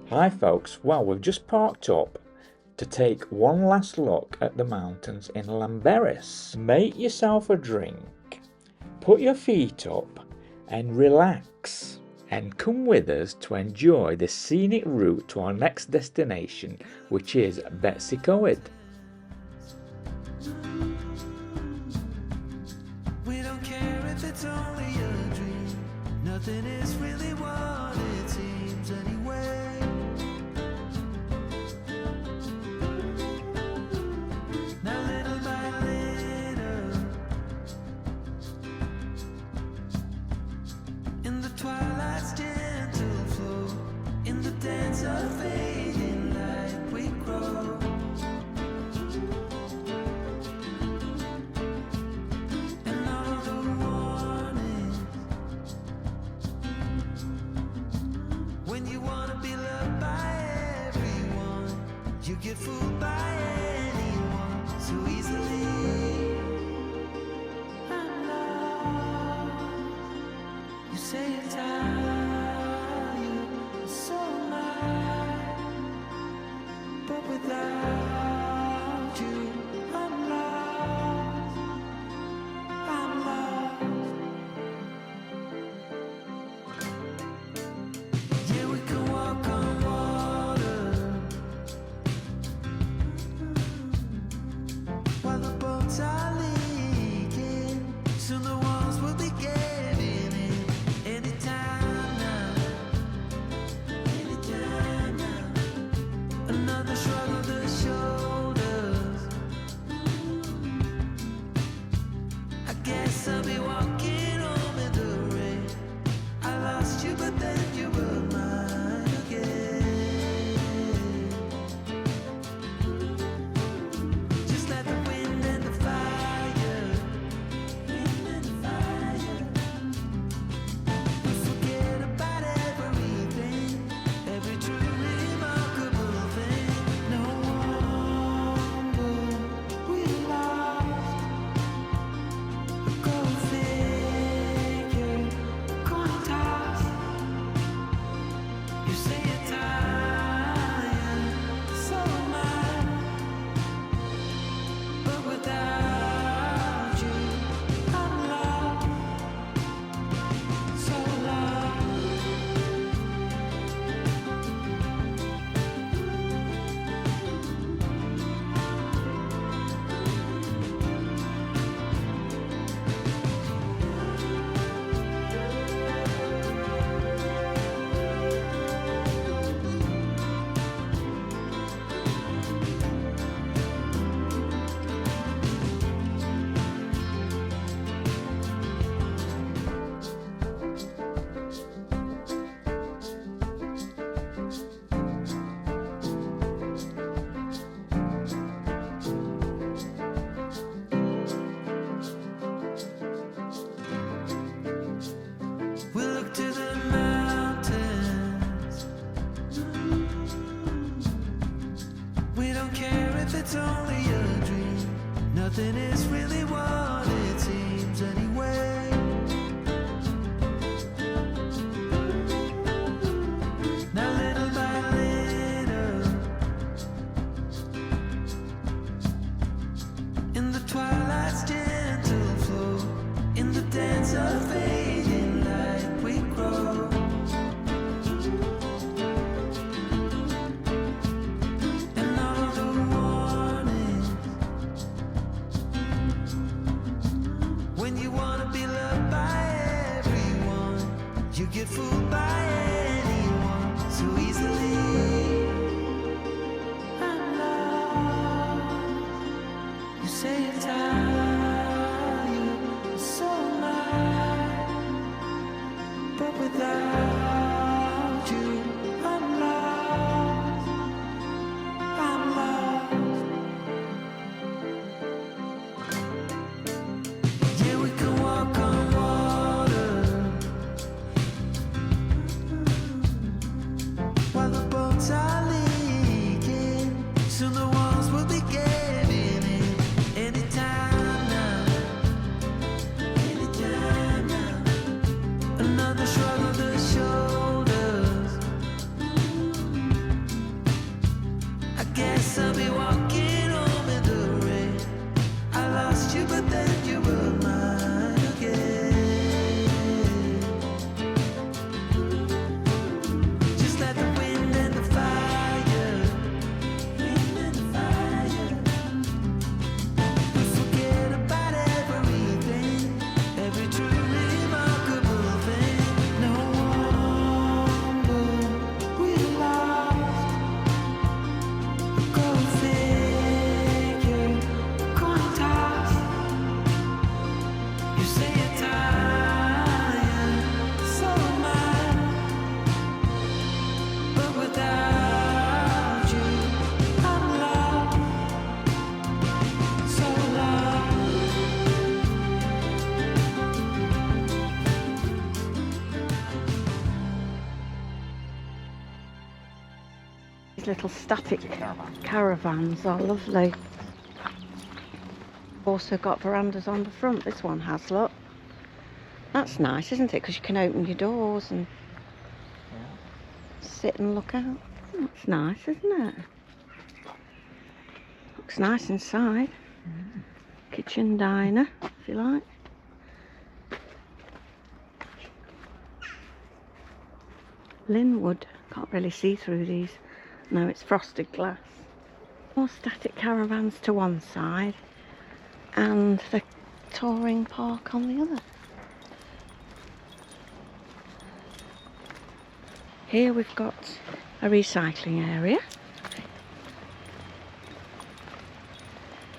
Hi folks, well we've just parked up to take one last look at the mountains in Llanberis. Make yourself a drink, put your feet up and relax, and come with us to enjoy the scenic route to our next destination, which is Betws Y Coed. We don't care if it's only a dream, nothing is really what it seems anyway. Now little by little, in the twilight's gentle flow, in the dance of fading light we grow. And all the warnings, when you wanna be loved by everyone, you get fooled by anyone so easily. I'm lost. You say you're tired, so am I. But without you, I'm lost. I'm lost. Yeah, we can walk on water while the boats are leaking. Soon the walls will be giving in. Anytime now, anytime now. Another shrug of the shoulders. I guess I'll be walking home in the rain. I lost you, but then you were mine again. Just like the wind and the fire, wind and the fire. We forget about everything, every true remarkable thing. No wonder we lost. Go figure, coin toss. You say you're tired, so am I. But without you, I'm lost, so lost. We look to the mountains. We don't care if it's only a dream. Nothing is really what it seems anyway. Now little by little, in the twilight's gentle flow, in the dance of fading light we grow. And all the warnings, when you wanna be loved little static caravans are lovely. Also got verandas on the front. This one has, look. That's nice, isn't it? Because you can open your doors and sit and look out. That's nice, isn't it? Looks nice inside. Kitchen, diner, if you like. Linwood. Can't really see through these. No, it's frosted glass. More static caravans to one side and the touring park on the other. Here we've got a recycling area.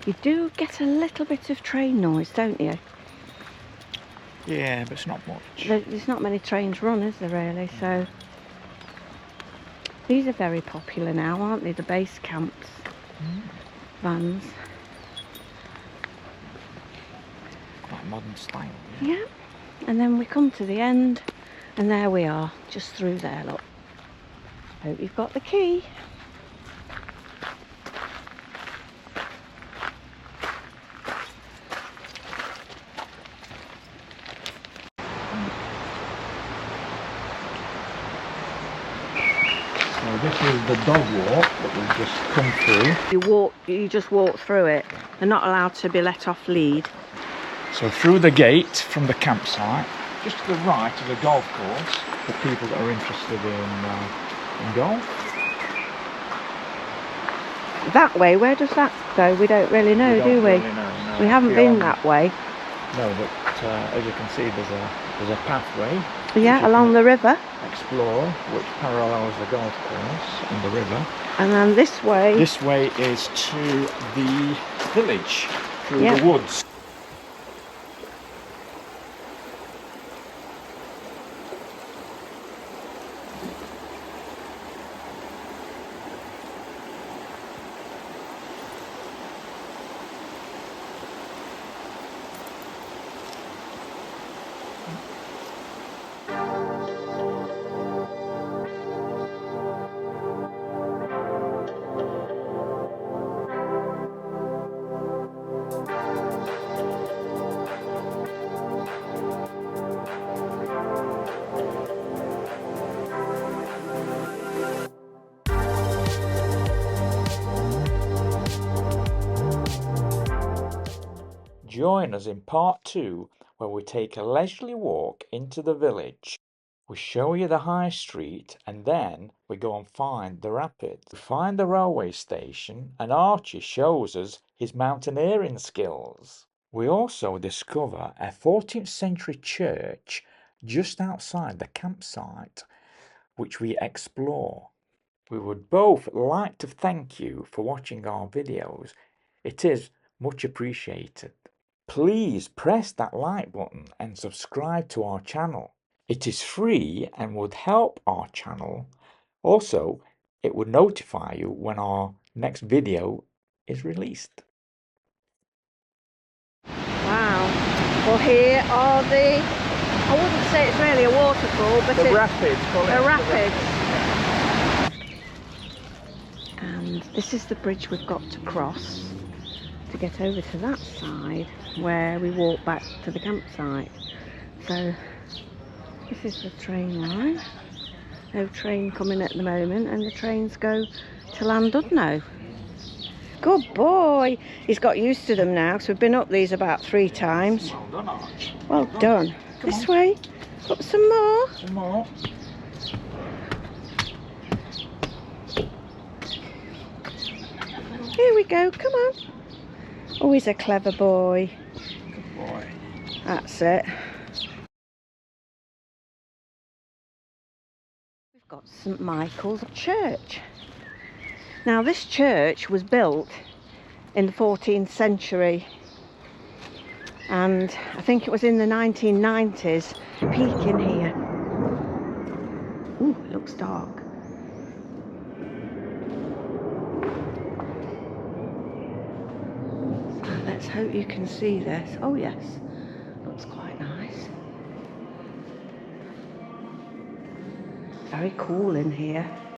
You do get a little bit of train noise, don't you? Yeah, but it's not much. There's not many trains run, is there really? So these are very popular now, aren't they? The base camps vans. Quite modern style. Yeah. And then we come to the end, and there we are, just through there, look. Hope you've got the key. So this is the dog walk that we've just come through. You just walk through it. They're not allowed to be let off lead. So through the gate from the campsite, just to the right of the golf course for people that are interested in golf. That way, where does that go? We don't really know, do we? Really know, no. We haven't been that way. No, but as you can see, there's a pathway. Yeah, along the river. Explore, which parallels the golf course and the river. And then this way. This way is to the village through the woods. Join us in part 2 where we take a leisurely walk into the village. We show you the high street and then we go and find the rapids. We find the railway station and Archie shows us his mountaineering skills. We also discover a 14th century church just outside the campsite, which we explore. We would both like to thank you for watching our videos. It is much appreciated. Please press that like button and subscribe to our channel. It is free and would help our channel. Also, it would notify you when our next video is released. Wow. Well, here are I wouldn't say it's really a waterfall, but it's rapids. a rapid. And this is the bridge we've got to cross to get over to that side where we walk back to the campsite. So this is the train line. No train coming at the moment, and the trains go to Llandudno. Good boy. He's got used to them now, so we've been up these about 3 times. Well done, Arch. Well done. This way. Up some more. Some more. Here we go. Come on. Oh, he's a clever boy. Good boy. That's it. We've got St Michael's Church. Now this church was built in the 14th century, and I think it was in the 1990s. Peek in here. Ooh, it looks dark. So let's hope you can see this. Oh yes, looks quite nice. Very cool in here.